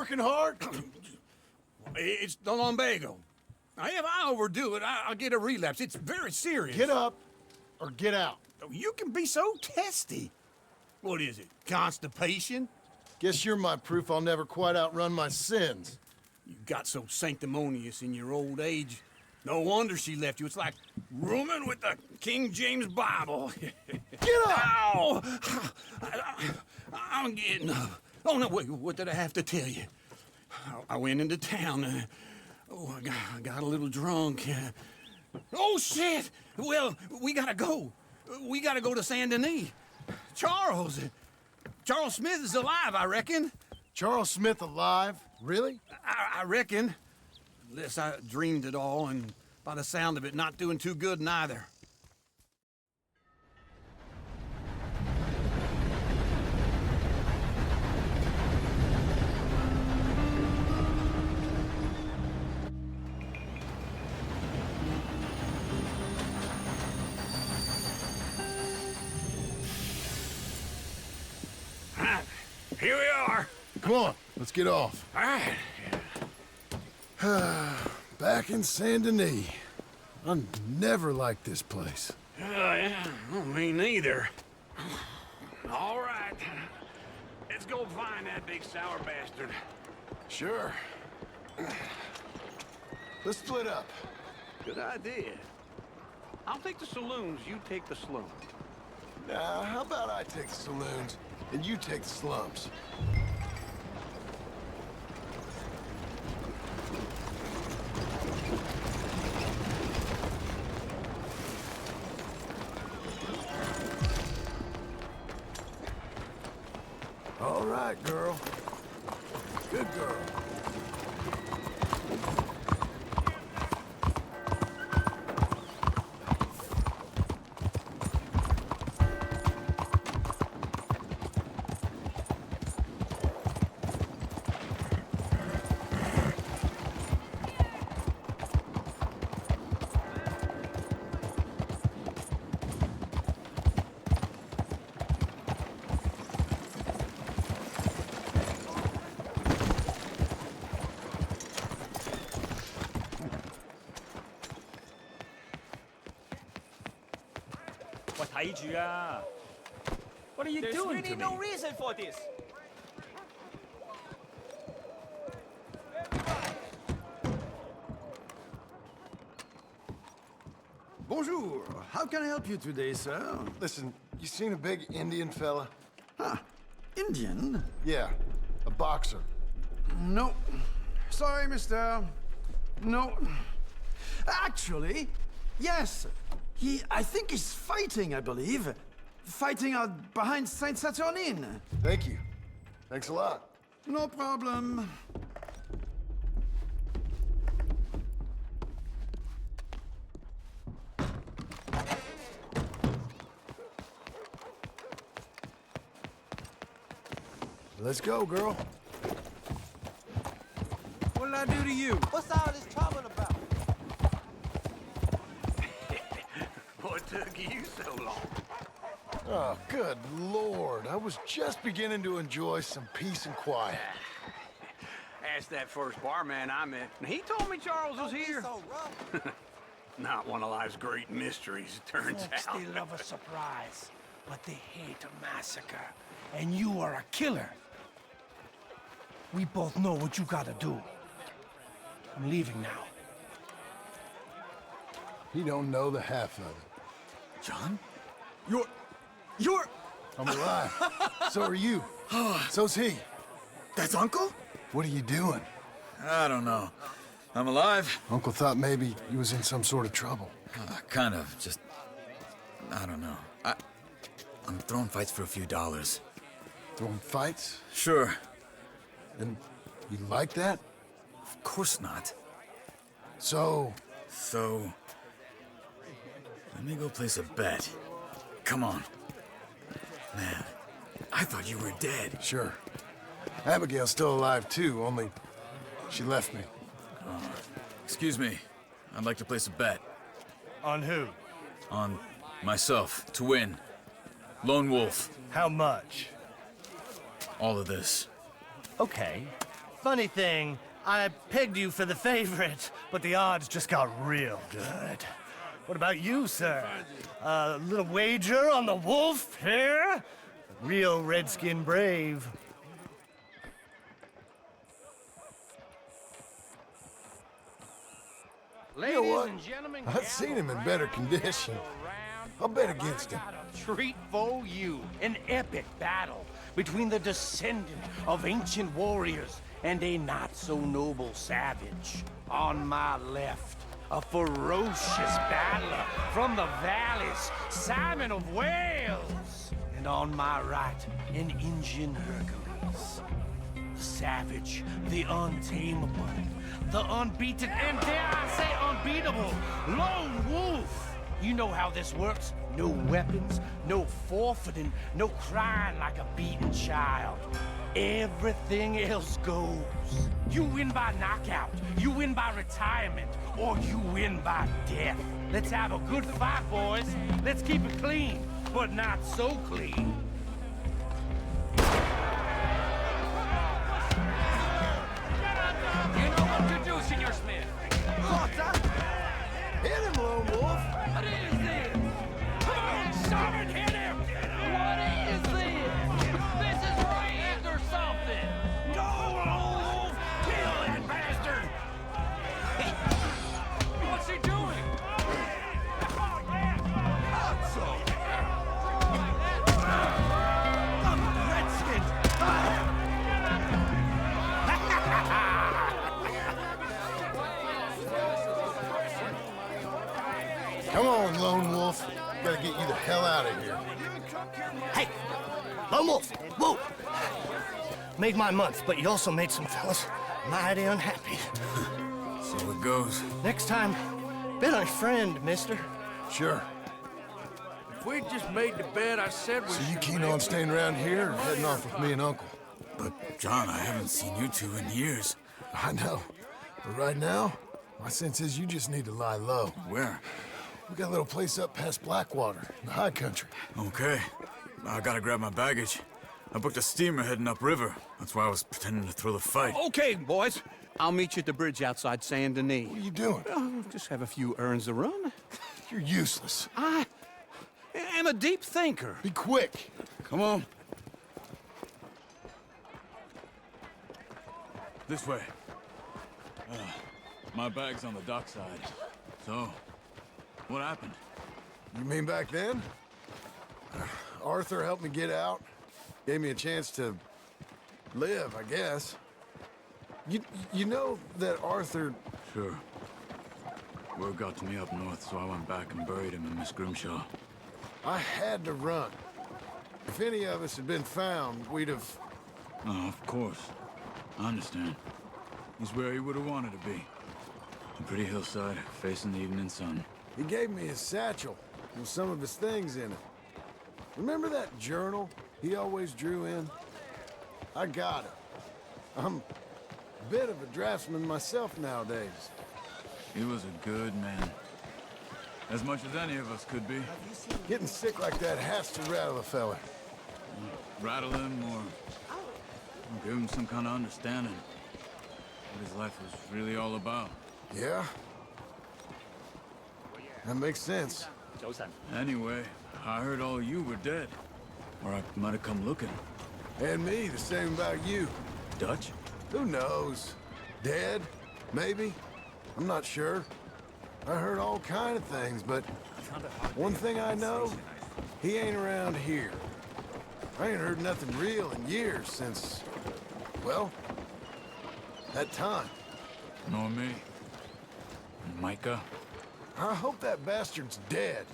working hard? It's the lumbago. Now, if I overdo it, I'll get a relapse. It's very serious. Get up or get out. You can be so testy. What is it, constipation? Guess you're my proof I'll never quite outrun my sins. You got so sanctimonious in your old age. No wonder she left you. It's like rooming with the King James Bible. Get up! Ow! I'm getting up. Oh, no, wait, what did I have to tell you? I went into town. I got a little drunk. Oh, shit! Well, we gotta go. We gotta go to Saint Denis. Charles Smith is alive, I reckon. Charles Smith alive? Really? I reckon. Unless I dreamed it all, and by the sound of it, not doing too good neither. Here we are. Come on, let's get off. All right. Back in Saint Denis. I never liked this place. Yeah, well, me neither. All right. Let's go find that big sour bastard. Sure. Let's split up. Good idea. I'll take the saloons, you take the slums. Now, how about I take the saloons and you take the slums? All right, girl. Good girl. What are you There's doing really to me? no reason for this. Bonjour. How can I help you today, sir? Listen, you seen a big Indian fella? Huh. Indian? Yeah, a boxer. No. Sorry, mister. No. Actually, yes. I think he's fighting, I believe. Fighting out behind Saint Saturnine. Thank you. Thanks a lot. No problem. Let's go, girl. What'll I do to you? What's all this trouble about? What took you so long? Oh, good Lord. I was just beginning to enjoy some peace and quiet. Asked that first barman I met, and he told me Charles was here. So rough. Not one of life's great mysteries, it turns Folks, out. they love a surprise, but they hate a massacre. And you are a killer. We both know what you gotta do. I'm leaving now. He don't know the half of it. John? You're... I'm alive. So are you. So's he. That's Uncle? What are you doing? I don't know. I'm alive. Uncle thought maybe he was in some sort of trouble. Kind of. Just... I don't know. I'm throwing fights for a few dollars. Throwing fights? Sure. And you like that? Of course not. So, So... let me go place a bet. Come on. Man, I thought you were dead. sure. Abigail's still alive too, only she left me. Excuse me. I'd like to place a bet. On who? On myself, to win. Lone Wolf. How much? All of this. Okay. Funny thing, I pegged you for the favorite, but the odds just got real good. What about you, sir? A little wager on the wolf here? Real redskin brave. You know what? I've seen him in better condition. I'll bet against him. Treat for you. An epic battle between the descendant of ancient warriors and a not-so-noble savage. On my left, a ferocious battler from the valleys, Simon of Wales. And on my right, an Indian Hercules. The savage, the untamable, the unbeaten, and dare I say unbeatable, lone wolf. You know how this works. No weapons, no forfeiting, no crying like a beaten child. Everything else goes. You win by knockout, you win by retirement, or you win by death. Let's have a good fight, boys. Let's keep it clean, but not so clean. You know what to do, Senor Smith. Hit him, lone wolf. What is this? Come on, Simon, hit him! What is this? This is rigged or something! Go, wolf! Kill that bastard! What's he doing? Come on, lone wolf. Gotta get you the hell out of here. Hey, Lone Wolf, whoa! Made my month, but you also made some fellas mighty unhappy. So it goes. Next time, bet on a friend, mister. Sure. If we just made the bed I said we So you keen on staying around here or heading off with me and Uncle? But, John, I haven't seen you two in years. I know. But right now, my sense is you just need to lie low. Where? We got a little place up past Blackwater, in the high country. Okay. I gotta grab my baggage. I booked a steamer heading upriver. That's why I was pretending to throw the fight. Okay, boys. I'll meet you at the bridge outside Saint Denis. What are you doing? Oh, just have a few errands to run. You're useless. I am a deep thinker. Be quick. Come on. This way. My bag's on the dockside. So, what happened? You mean back then? Arthur helped me get out. Gave me a chance to live, I guess. You know that Arthur... Sure. Word got to me up north, so I went back and buried him in Miss Grimshaw. I had to run. If any of us had been found, we'd have... Oh, of course. I understand. He's where he would have wanted to be. A pretty hillside, facing the evening sun. He gave me his satchel with some of his things in it. Remember that journal he always drew in? I got it. I'm a bit of a draftsman myself nowadays. He was a good man. As much as any of us could be. Getting sick like that has to rattle a fella. Rattle him or give him some kind of understanding. What his life was really all about. Yeah? That makes sense. Anyway, I heard all you were dead. Or I might have come looking. And me, the same about you. Dutch? Who knows? Dead? Maybe? I'm not sure. I heard all kind of things, but one thing I know, he ain't around here. I ain't heard nothing real in years since, well, that time. Nor me. And Micah? I hope that bastard's dead.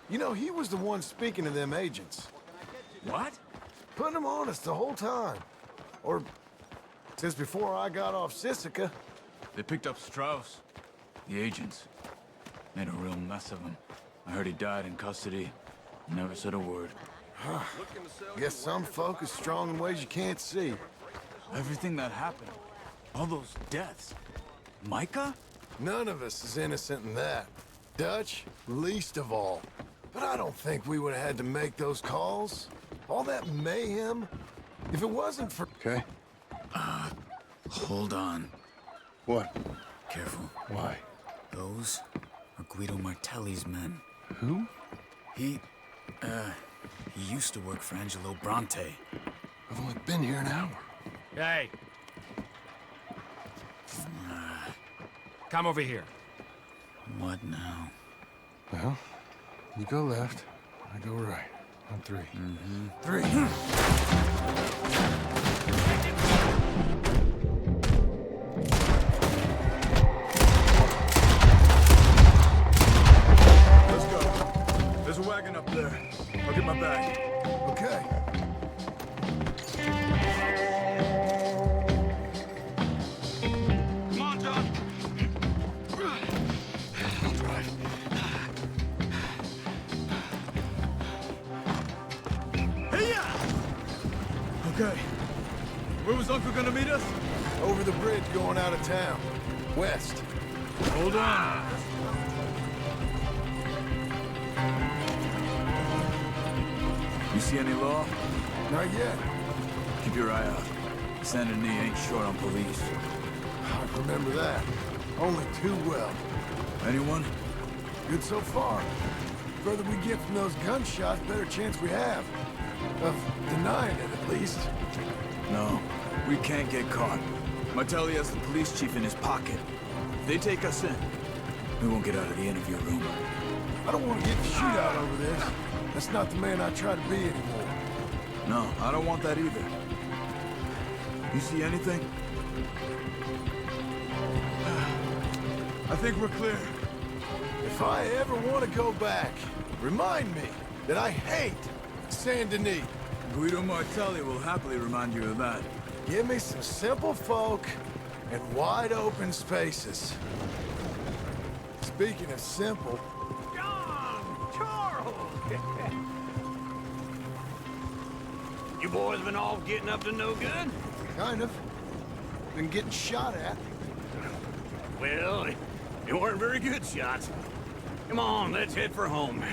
You know, he was the one speaking to them agents. What? Putting them on us the whole time. Or since before I got off Sisika. They picked up Strauss. The agents. Made a real mess of him. I heard he died in custody. Never said a word. Guess some folk is strong in ways you can't see. Everything that happened. All those deaths. Micah? None of us is innocent in that. Dutch, least of all. But I don't think we would have had to make those calls. All that mayhem. If it wasn't for... Okay. Hold on. What? Careful. Why? Those are Guido Martelli's men. Who? He used to work for Angelo Bronte. I've only been here an hour. Hey. Come over here. What now? Well, you go left, I go right. On three. Mm-hmm. Three. Let's go. There's a wagon up there. I'll get my bag. Okay. Come on, John. I'll drive. Okay. Where was Uncle gonna meet us? Over the bridge going out of town. West. Hold on. You see any law? Not yet. Keep your eye out. Saint Denis ain't short on police. I remember that. Only too well. Anyone? Good so far. Further we get from those gunshots, better chance we have. Of denying it, at least. No. We can't get caught. Martelli has the police chief in his pocket. If they take us in, we won't get out of the interview room. I don't want to get in a shootout over this. That's not the man I try to be anymore. No, I don't want that either. You see anything? I think we're clear. If I ever want to go back, remind me that I hate Saint Denis. Guido Martelli will happily remind you of that. Give me some simple folk and wide open spaces. Speaking of simple, John! Charles! You boys been all getting up to no good? kind of. Been getting shot at. Well, they weren't very good shots. Come on, let's head for home.